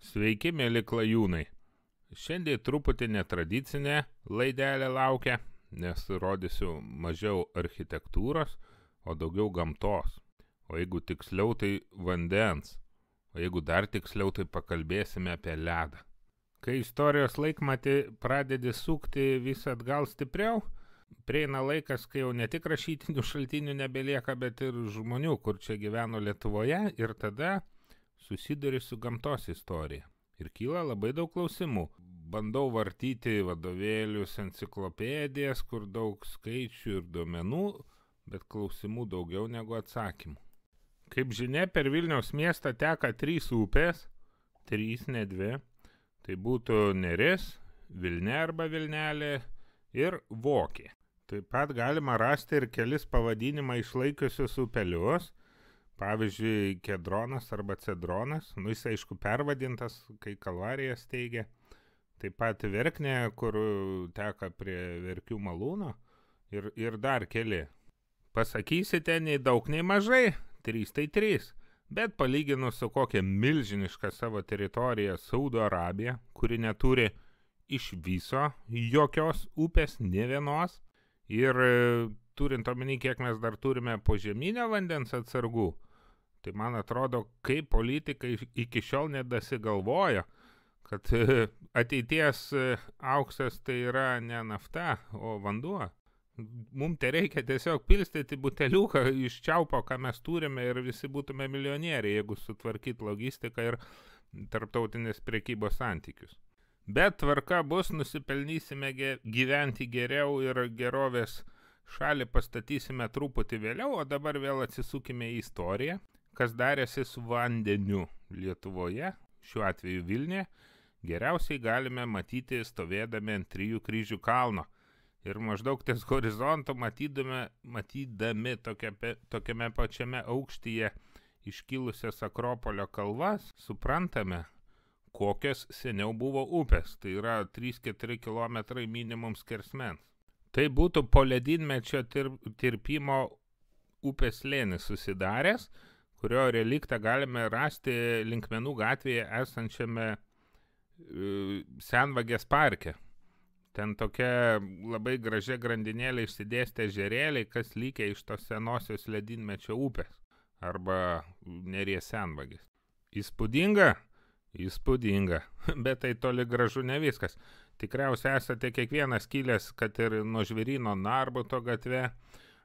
Sveiki, mėly klajūnai. Šiandien truputį netradicinė laidelė laukia, nes rodysiu mažiau architektūros, o daugiau gamtos. O jeigu tiksliau, tai vandens. O jeigu dar tiksliau, tai pakalbėsime apie ledą. Kai istorijos laikmatį pradedi sukti vis atgal stipriau, prieina laikas, kai jau ne tik rašytinių šaltinių nebelieka, bet ir žmonių, kur čia gyveno Lietuvoje, ir tada susiduri su gamtos istorija. Ir kyla labai daug klausimų. Bandau vartyti vadovėlius, enciklopedijas, kur daug skaičių ir duomenų, bet klausimų daugiau negu atsakymų. Kaip žinia, per Vilniaus miestą teka 3 upės, 3, ne 2. Tai būtų Neris, Vilnė arba Vilnelė ir Vokė. Taip pat galima rasti ir kelis pavadinimą išlaikiusius upelius. Pavyzdžiui, Kedronas arba Cedronas, jis aišku pervadintas, kai Kalvarija steigia. Taip pat Verknė, kur teka prie Verkių malūno ir dar keli. Pasakysite, nei daug, nei mažai, 3 tai 3. Bet palyginus su kokia milžiniška savo teritorija Saudo Arabija, kuri neturi iš viso jokios upės, nė vienos, ir turint omeny, kiek mes dar turime požeminio vandens atsargų, tai man atrodo, kaip politikai iki šiol nedasigalvojo, kad ateities auksas tai yra ne nafta, o vanduo. Mums tai reikia tiesiog pilstyti buteliuką iš čiaupo, ką mes turime, ir visi būtume milijonieriai, jeigu sutvarkyt logistiką ir tarptautinės prekybos santykius. Bet tvarka bus, nusipelnysime gyventi geriau ir gerovės šalį pastatysime truputį vėliau, o dabar vėl atsisukime į istoriją, kas darėsi su vandeniu Lietuvoje, šiuo atveju Vilniuje, geriausiai galime matyti stovėdami ant 3 kryžių kalno. Ir maždaug ties horizontu matydami tokiame pačiame aukštyje iškilusias Akropolio kalvas, suprantame, kokios seniau buvo upės, tai yra 3-4 km minimum skersmens. Tai būtų po ledynmečio tirpimo upės slėnis susidaręs, kurio reliktą galime rasti Linkmenų gatvėje esančiame Senvagės parke. Ten tokia labai gražia grandinėlė išsidėstė ežerėliai, kas likę iš tos senosios ledynmečio upės arba Neries Senvagės. Įspūdinga? Įspūdinga, bet tai toli gražu ne viskas. Tikriausiai esate kiekvienas kilęs, kad ir nuo Žvėryno Narbuto gatve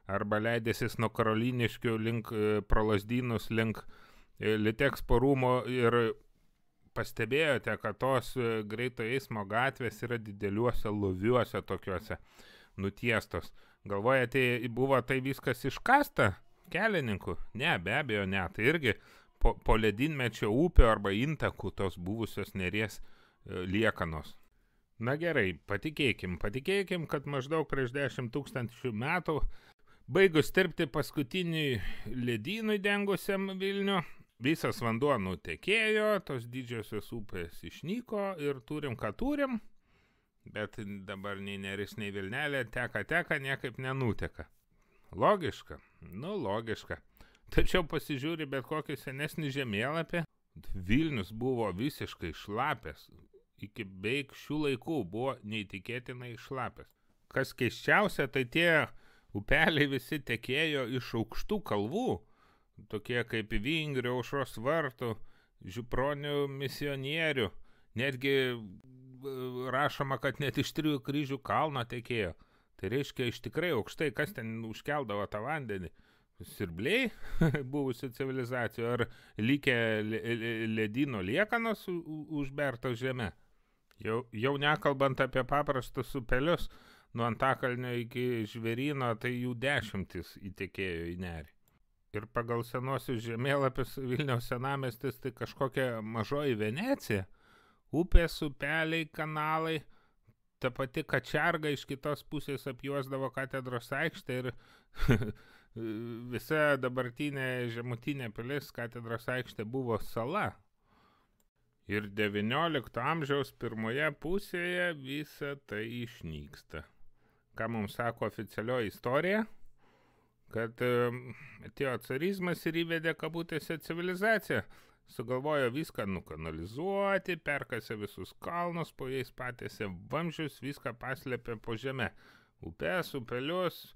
arba leidęsis nuo Karoliniškių link pro Lazdynus link Litexpo rūmo ir pastebėjote, kad tos greito eismo gatvės yra dideliuose loviuose tokiuose nutiestos. Galvojate, buvo tai viskas iškasta kelininkų? Ne, be abejo ne. Tai irgi po ledynmečio upio arba intakų tos buvusios Neries liekanos. Na gerai, patikėkim, kad maždaug prieš 10 000 metų, baigus tirpti paskutinį ledynui dengusiam Vilnių, visas vanduo nutekėjo, tos didžiosios upės išnyko ir turim, ką turim, bet dabar nei Neris, nei Vilnelė teka, niekaip nenuteka. Logiška? Nu, logiška. Tačiau pasižiūri bet kokį senesnį žemėlapį, Vilnius buvo visiškai šlapęs, iki beveik šių laikų buvo neįtikėtinai šlapęs. Kas keisčiausia, tai tie upeliai visi tekėjo iš aukštų kalvų, tokie kaip Vingrio, Aušros vartų, Žiupronių misionierių, netgi rašoma, kad net iš 3 kryžių kalno tekėjo. Tai reiškia, iš tikrai aukštai, kas ten užkeldavo tą vandenį? Sirbliai buvusių civilizacijų ar likę ledyno liekanos užbertos žeme? Jau nekalbant apie paprastus upelius, nuo Antakalnio iki Žvėryno, tai jų 10 įtekėjo į nerį. Ir pagal senuosius žemėlapius Vilniaus senamiestis tai kažkokia mažoji Venecija. Upės, upeliai, kanalai, ta pati Kačerga iš kitos pusės apjuosdavo Katedros aikštę ir visa dabartinė žemutinė pilis Katedros aikštė buvo sala. Ir 19 amžiaus pirmoje pusėje visa tai išnyksta. Ką mums sako oficialioji istorija? Kad atėjo carizmas ir įvedė kabutėse civilizaciją. sugalvojo viską nukanalizuoti, perkasė visus kalnus, po jais patėse vamzdžius, viską paslėpė po žeme. Upes, upelius,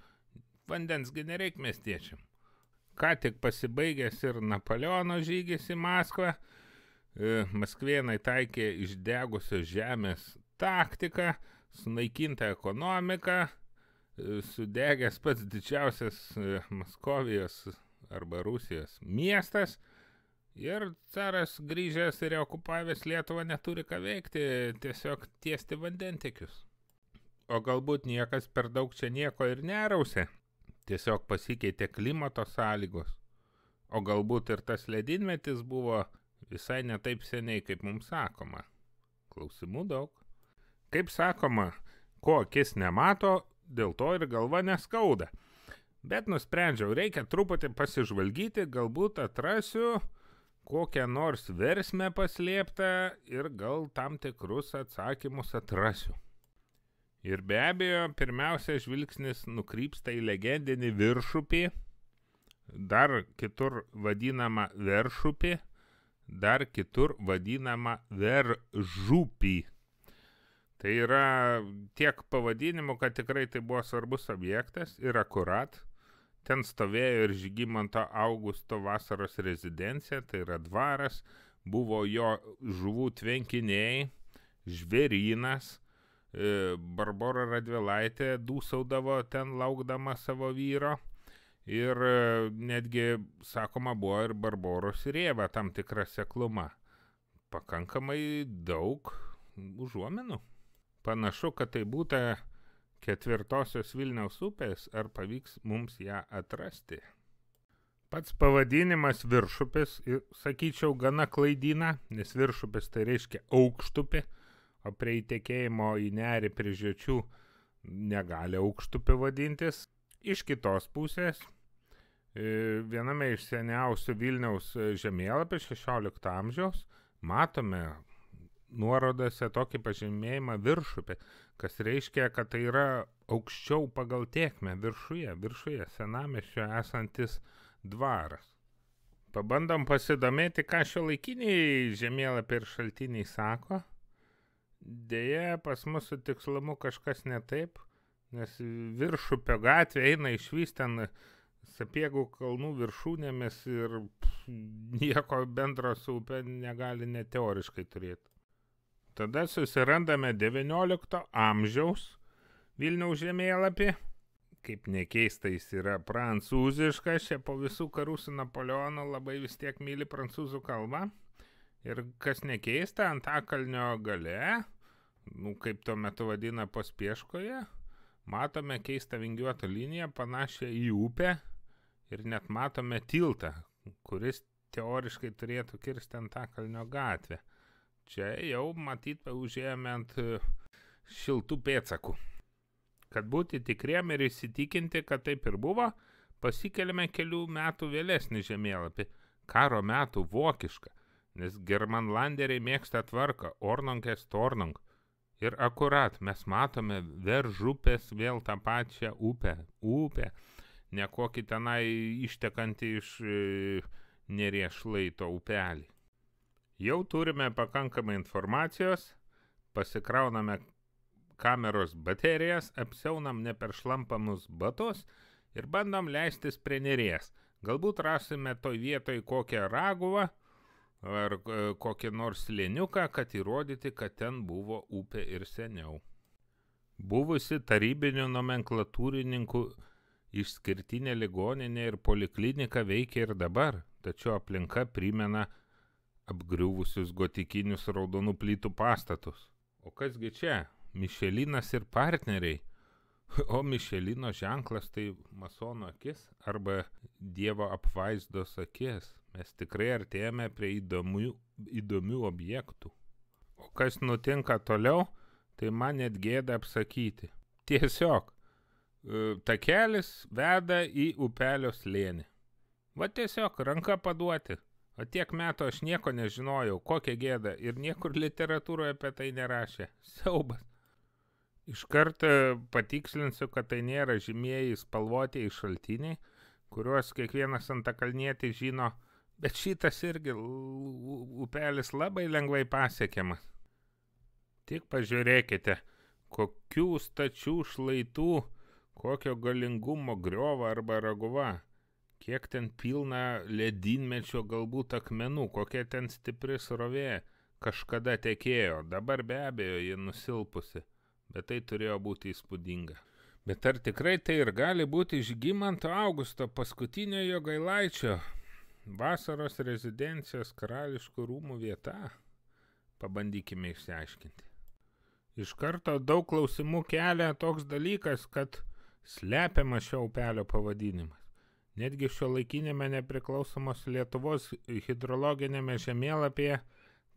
vandens gi nereik miestiečiam. Ką tik pasibaigęs ir Napoleono žygis į Maskvą, maskvėnai taikė išdegusios žemės taktiką, sunaikinta ekonomika, sudegęs pats didžiausias Maskovijos arba Rusijos miestas ir caras grįžęs ir okupavęs Lietuvą neturi ką veikti, tiesiog tiesti vandentiekius. O galbūt niekas per daug čia nieko ir nerausė, tiesiog pasikeitė klimato sąlygos, o galbūt ir tas ledynmetis buvo visai ne taip seniai, kaip mums sakoma. Klausimų daug. Kaip sakoma, ko akis nemato, dėl to ir galva neskauda. Bet nusprendžiau, reikia truputį pasižvalgyti, galbūt atrasiu kokią nors versmę paslėptą ir gal tam tikrus atsakymus atrasiu. Ir be abejo, pirmiausia žvilgsnis nukrypsta į legendinį Viršupį, dar kitur vadinamą Veršupį, dar kitur vadinamą Veržupį. Tai yra tiek pavadinimų, kad tikrai tai buvo svarbus objektas ir akurat. Ten stovėjo ir Žygimanto Augusto vasaros rezidencija, tai yra dvaras, buvo jo žuvų tvenkiniai, žvėrynas, Barbora Radvilaitė dūsaudavo ten laukdama savo vyro ir netgi, sakoma, buvo ir Barboros rėva tam tikra sekluma. Pakankamai daug užuominų. Panašu, kad tai būtų ketvirtosios Vilniaus upės, ar pavyks mums ją atrasti. Pats pavadinimas Viršupis, sakyčiau, gana klaidina, nes Viršupis tai reiškia aukštupį, o prie įtekėjimo į nerį prie Žiočių negali aukštupį vadintis. Iš kitos pusės, viename iš seniausių Vilniaus žemėlapių 16 amžiaus matome nuorodose tokį pažymėjimą Viršupį, kas reiškia, kad tai yra aukščiau pagal tėkmę, viršuje senamiesčio esantis dvaras. Pabandom pasidomėti, ką šiuolaikiniai žemėlapiai ir šaltiniai sako. Deja, pas mus su tikslumu kažkas ne taip, nes Viršupio gatvė eina išvis ten Sapiegų kalnų viršūnėmis ir nieko bendro su upė negali net teoriškai turėti. Tada susirandame 19 amžiaus Vilniaus žemėlapį. Kaip nekeista, jis yra prancūziškas, čia po visų karų su Napoleonu labai vis tiek myli prancūzų kalbą. Ir kas nekeista, Antakalnio gale, kaip tuo metu vadina Pospieškoje, matome keistą vingiuotą liniją panašią į upę ir net matome tiltą, kuris teoriškai turėtų kirsti Antakalnio gatvę. Čia jau matyt užėjome ant šiltų pėdsakų. Kad būti tikriem ir įsitikinti, kad taip ir buvo, pasikeliame kelių metų vėlesnį žemėlapį, karo metų vokišką, nes germanlanderiai mėgsta tvarką, ornonkės tornonk. Ir akurat mes matome Veržupės vėl tą pačią upę, ne kokį tenai ištekantį iš Neries šlaito upelį. Jau turime pakankamai informacijos, pasikrauname kameros baterijas, apsiaunam neperšlampamus batus ir bandom leistis prie Neries. Galbūt rasime toj vietoj kokią Raguvą ar kokį nors slėniuką, kad įrodyti, kad ten buvo upė ir seniau. Buvusi tarybinių nomenklatūrininkų išskirtinė ligoninė ir poliklinika veikia ir dabar, tačiau aplinka primena apgriuvusius gotikinius raudonų plytų pastatus. O kasgi čia? Mišelinas ir partneriai. O Mišelino ženklas tai masono akis arba dievo apvaizdos akis. Mes tikrai artėjame prie įdomių objektų. O kas nutinka toliau, tai man net gėda apsakyti. Tiesiog, takelis veda į upelio slėnį. Va tiesiog ranka paduoti. O tiek metų aš nieko nežinojau, kokia gėda, ir niekur literatūroje apie tai nerašė. Siaubas. Iškart patikslinsiu, kad tai nėra žymieji spalvotieji šaltiniai, kuriuos kiekvienas antakalnietis žino Bet šitas irgi upelis labai lengvai pasiekiamas. Tik pažiūrėkite, kokių stačių šlaitų, kokio galingumo griova arba raguva, kiek ten pilna ledynmečio galbūt akmenų, kokia ten stipri srovė kažkada tekėjo, dabar be abejo ji nusilpusi, bet tai turėjo būti įspūdinga. Bet ar tikrai tai ir gali būti Žygimanto Augusto paskutinio Jogailaičio vasaros rezidencijos karališkų rūmų vieta? Pabandykime išsiaiškinti. Iš karto daug klausimų kelia toks dalykas, kad slepiamas šio upelio pavadinimas. Netgi šiuolaikinėme nepriklausomos Lietuvos hidrologinėme žemėlapyje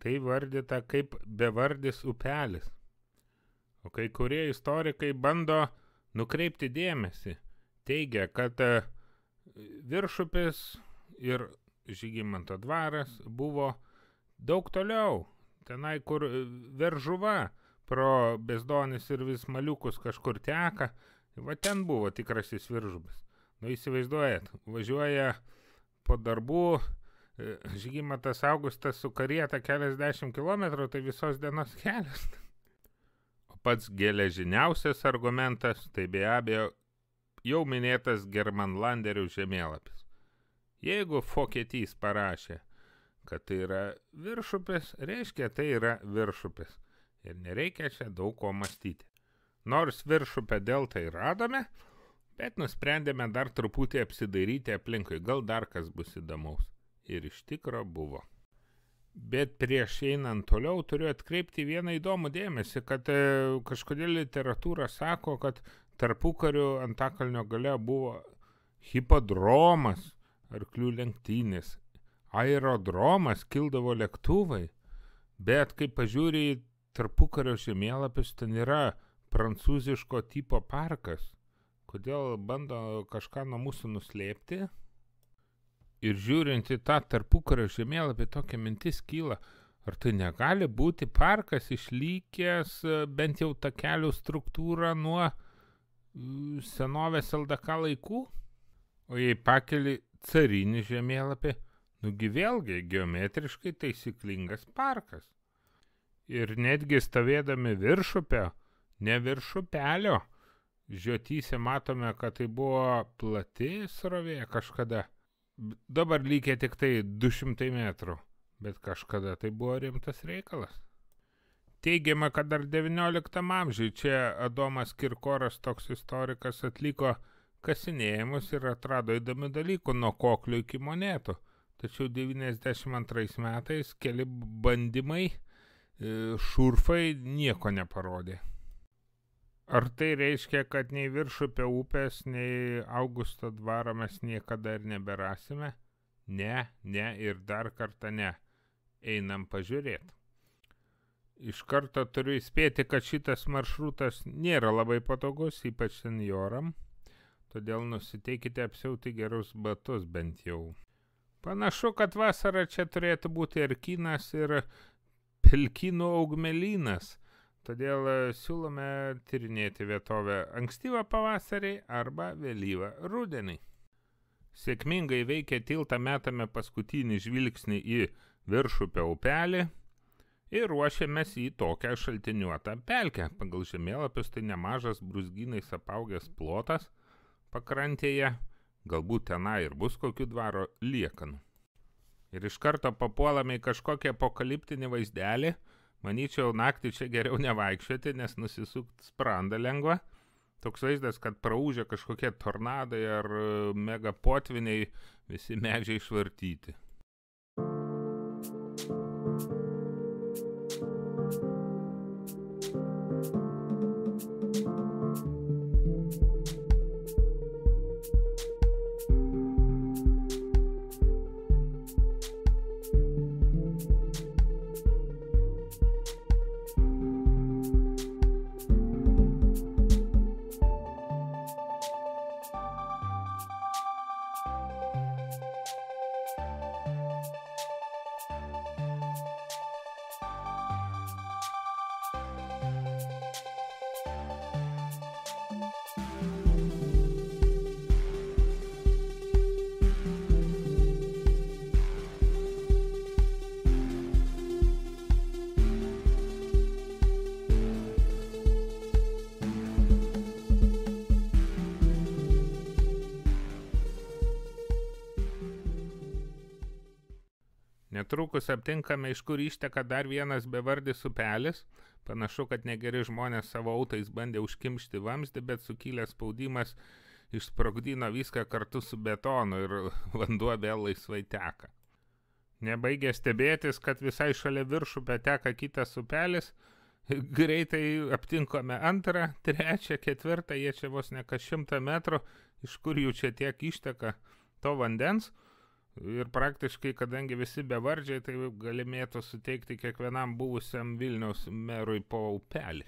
tai vardyta kaip bevardis upelis. O kai kurie istorikai bando nukreipti dėmesį, teigia, kad Viršupis ir Žygimanto dvaras buvo daug toliau, tenai kur Veržuva pro Bezdonis ir Vismaliukus kažkur teka, va ten buvo tikrasis Viržupis. Nu įsivaizduojat, važiuoja po darbų Žygimantas Augustas su karieta keliasdešimt kilometrų, tai visos dienos kelias. O pats geležiniausias argumentas, tai be abejo jau minėtas Germanlanderių žemėlapis. Jeigu Vokietys parašė, kad tai yra Viršupis, reiškia tai yra Viršupis. Ir nereikia čia daug ko mąstyti. Nors Viršupę deltą ir radome, bet nusprendėme dar truputį apsidairyti aplinkui, gal dar kas bus įdomaus. Ir iš tikro buvo. Bet prieš einant toliau turiu atkreipti vieną įdomų dėmesį, kad kažkodėl literatūra sako, kad tarpukariu Antakalnio gale buvo hipodromas, arklių lenktynės, aerodromas, kildavo lėktuvai, bet kai pažiūri į tarpukario žemėlapius, ten yra prancūziško tipo parkas. Kodėl bando kažką nuo mūsų nuslėpti? Ir žiūrint į tą tarpukario žemėlapį, tokia mintis kyla, ar tai negali būti parkas išlikęs bent jau takelių struktūrą nuo senovės LDK laikų? O jei pakeli carinį žemėlapį, nugi vėlgi geometriškai taisyklingas parkas. Ir netgi stovėdami Viršupio, ne virš upelio, žiotyse matome, kad tai buvo plati srovė kažkada. Dabar lygiai tik tai 200 metrų, bet kažkada tai buvo rimtas reikalas. Teigiama, kad dar 19 amžiui čia Adomas Kirkoras, toks istorikas, atliko kasinėjimus ir atrado įdomių dalykų nuo koklių iki monetų. Tačiau 92 metais keli bandymai, šurfai nieko neparodė. Ar tai reiškia, kad nei Viršupio upės, nei Augusto dvaro mes niekada ir neberasime? Ne ir dar kartą ne. Einam pažiūrėti. Iš karto turiu įspėti, kad šitas maršrutas nėra labai patogus, ypač senjoram, todėl nusiteikite apsiauti gerus batus bent jau. Panašu, kad vasarą čia turėtų būti erkynas ir pelkynų augmelynas. Todėl siūlome tyrinėti vietovę ankstyvą pavasarį arba vėlyvą rudenį. Sėkmingai veikia tiltą metame paskutinį žvilgsnį į Viršupio upelį ir ruošiamės į tokią šaltiniuotą pelkę. Pagal žemėlapius tai nemažas brūzgynais apaugęs plotas pakrantėje, galbūt tenai ir bus kokių dvaro liekanų. Ir iš karto papuolame į kažkokią apokaliptinį vaizdelį. Manyčiau, naktį čia geriau nevaikščioti, nes nusisukt sprandą lengva. Toks vaizdas, kad praūžia kažkokie tornadai ar mega potviniai, visi medžiai išvartyti. Netrukus aptinkame, iš kur išteka dar vienas bevardis upelis. Panašu, kad negeri žmonės savo autais bandė užkimšti vamzdį, bet sukilęs spaudimas išsprogdino viską kartu su betonu ir vanduo vėl laisvai teka. Nebaigė stebėtis, kad visai šalia Viršupio teka kitas upelis. Greitai aptinkome antrą, trečią, ketvirtą, jie čia vos ne kas 100 metrų, iš kur jų čia tiek išteka to vandens. Ir praktiškai, kadangi visi bevardžiai, tai galimėtų suteikti kiekvienam buvusiam Vilniaus merui po upelį.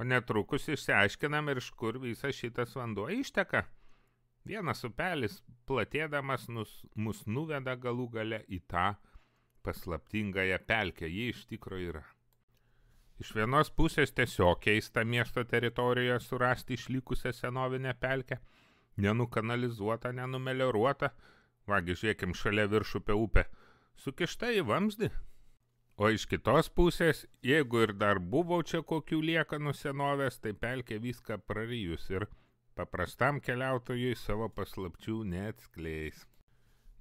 O netrukus išsiaiškinam ir iš kur visas šitas vanduo išteka. Vienas upelis platėdamas mus nuveda galų gale į tą paslaptingąją pelkę. Ji iš tikro yra. Iš vienos pusės tiesiog keista miesto teritorijoje surasti išlikusią senovinę pelkę, nenukanalizuota, nenumelioruota, vagi žiūrėkim šalia Viršupio upė, sukišta į vamzdį. O iš kitos pusės, jeigu ir dar buvo čia kokių liekanų senovės, tai pelkė viską prarijus ir paprastam keliautojui savo paslapčių neatskleis.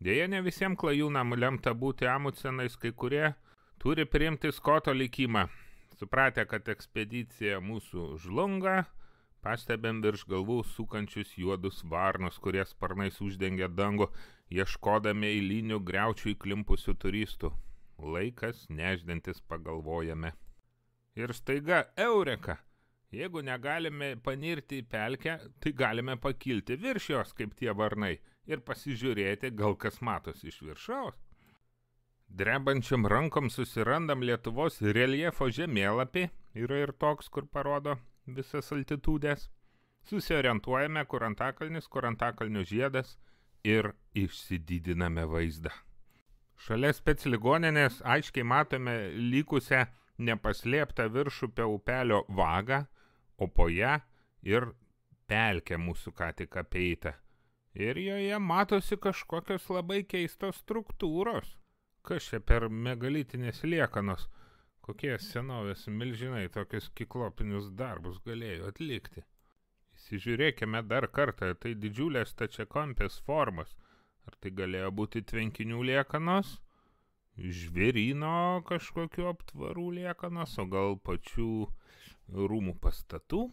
Deja, ne visiems klajūnam lemta būti Amundsenais, kai kurie turi priimti Skoto likimą. Supratę, kad ekspedicija mūsų žlunga, pastebėm virš galvų sukančius juodus varnus, kurie sparnais uždengia dangų, ieškodami eilinių griaučių įklimpusių turistų. Laikas neždantis pagalvojame. Ir staiga eureka! Jeigu negalime panirti į pelkę, tai galime pakilti virš jos, kaip tie varnai, ir pasižiūrėti, gal kas matosi iš viršaus. Drebančiam rankom susirandam Lietuvos reljefo žemėlapį, yra ir toks, kur parodo visas altitudės. Susiorientuojame, kur antakalnis, kur antakalnio žiedas ir išsididiname vaizdą. Šalia specligoninės aiškiai matome likusią nepaslėptą Viršupio upelio vagą, o po ją ir pelkę mūsų ką tik apeitą. Ir joje matosi kažkokios labai keistos struktūros. Kas čia per megalitinės liekanos? Kokie senovės milžinai tokius kiklopinius darbus galėjo atlikti? Įsižiūrėkime dar kartą, tai didžiulės stačiakampės formos. Ar tai galėjo būti tvenkinių liekanos, žvėryno kažkokių aptvarų liekanos, o gal pačių rūmų pastatų?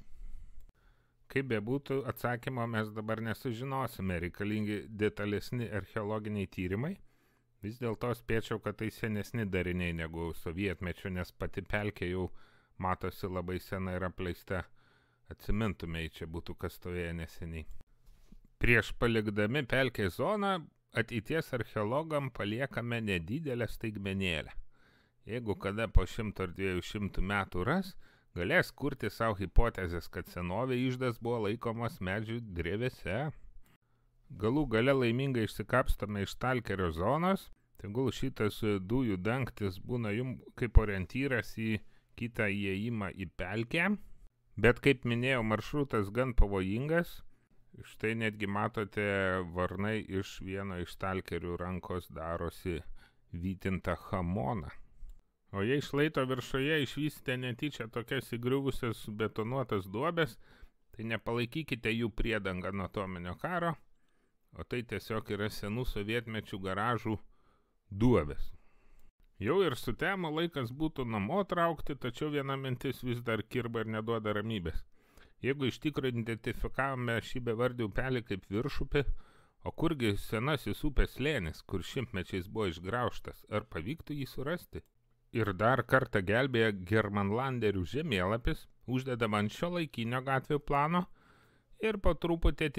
Kaip bebūtų, atsakymo mes dabar nesužinosime, reikalingi detalesni archeologiniai tyrimai. Vis dėlto spėčiau, kad tai senesni dariniai negu sovietmečio, nes pati pelkė jau matosi labai sena ir apleista. Atsimintume, čia būtų kas stovėję neseniai. Prieš palikdami pelkės zoną, ateities archeologam paliekame nedidelę staigmenėlę. Jeigu kada po 100 ar 200 metų ras, galės kurti savo hipotezės, kad senovė iždas buvo laikomas medžių drevėse. Galų gale laimingai išsikapstome iš stalkerio zonos, tegul šitas dujų dangtis būna jums kaip orientyras į kitą įėjimą į pelkę, bet kaip minėjau, maršrutas gan pavojingas. Štai netgi matote, varnai iš vieno iš stalkerių rankos darosi vytintą hamoną. O jei šlaito viršuje išvysite netyčia tokias įgriuvusias betonuotas duobes, tai nepalaikykite jų priedangą nuo atominio karo, o tai tiesiog yra senų sovietmečių garažų duobės. Jau ir sutemo laikas būtų namo traukti, tačiau viena mintis vis dar kirba ir neduoda ramybės. Jeigu iš tikrųjų identifikavome šį bevardį upelį kaip viršupį, o kurgi senasis upės slėnis, kur šimtmečiais buvo išgraužtas, ar pavyktų jį surasti? Ir dar kartą gelbėja Germanlanderių žemėlapis, uždedama ant šio laikinio gatvių plano ir po truputį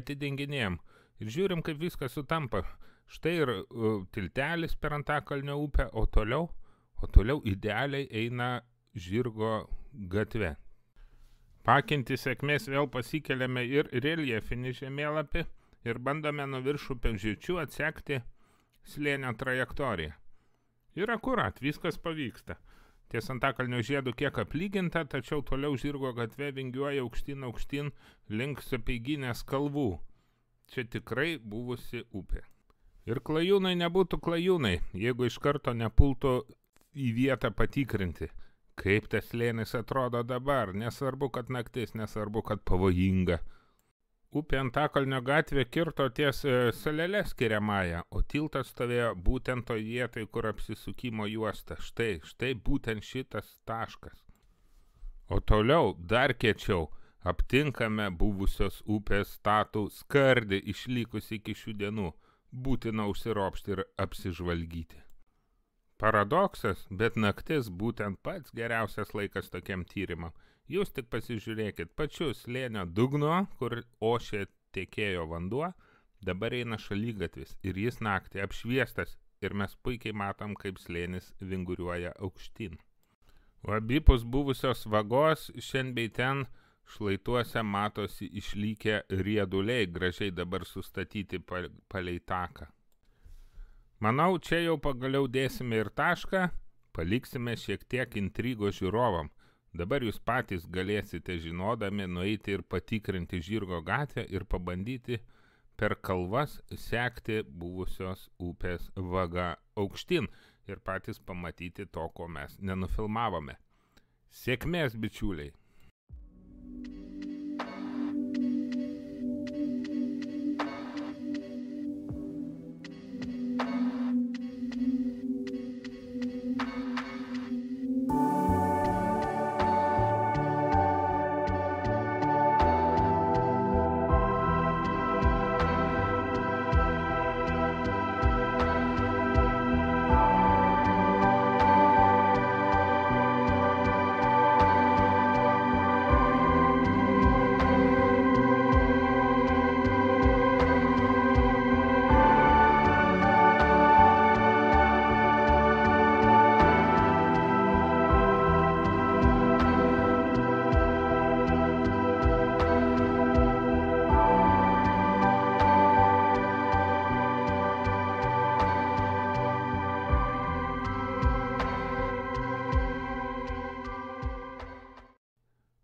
atidenginėjom. Ir žiūrim, kaip viskas sutampa. Štai ir tiltelis per Antakalnio upę, o toliau idealiai eina Žirgo gatve. Pakinti sėkmės vėl pasikeliame ir reljefinį žemėlapį ir bandome nuo viršupio žirčių atsekti slėnio trajektoriją. Ir akurat, viskas pavyksta. Ties Antakalnio žiedu kiek aplyginta, tačiau toliau Žirgo gatve vingiuoja aukštyn link Sapeiginės kalvų. Čia tikrai buvusi upė. Ir klajūnai nebūtų klajūnai, jeigu iš karto nepultų į vietą patikrinti, kaip tas slėnis atrodo dabar, nesvarbu, kad naktis, nesvarbu, kad pavojinga. Upė Antakalnio gatvė kirto ties salele skiriamąją, o tiltas stovėjo būtent toj vietoj, kur apsisukimo juosta. Štai būtent šitas taškas. O toliau, dar kiečiau, aptinkame buvusios upės statų skardį išlikus iki šių dienų. Būtina užsiropšti ir apsižvalgyti. Paradoksas, bet naktis būtent pats geriausias laikas tokiam tyrimam. Jūs tik pasižiūrėkit, pačius slėnio dugno, kur ošė tekėjo vanduo, dabar eina šaligatvis ir jis naktį apšviestas ir mes puikiai matom, kaip slėnis vinguriuoja aukštyn. O abipus buvusios vagos šiandien bei ten šlaituose matosi išlikę rieduliai, gražiai dabar sustatyti palei taką. Manau, čia jau pagaliau dėsime ir tašką, paliksime šiek tiek intrigos žiūrovam. Dabar jūs patys galėsite žinodami nueiti ir patikrinti Žirgo gatvę ir pabandyti per kalvas sekti buvusios upės vaga aukštyn ir patys pamatyti to, ko mes nenufilmavome. Sėkmės, bičiuliai!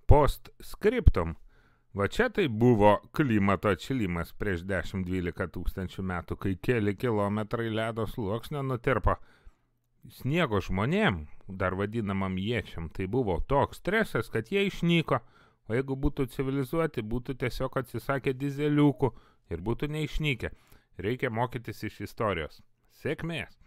Postscriptum. Va čia tai buvo klimato atšilimas prieš 10-12 tūkstančių metų, kai keli kilometrai ledo sluoksnio nutirpo. Sniego žmonėm, dar vadinamam jiečiam, tai buvo toks stresas, kad jie išnyko, o jeigu būtų civilizuoti, būtų tiesiog atsisakę dizeliukų ir būtų neišnykę. Reikia mokytis iš istorijos. Sėkmės!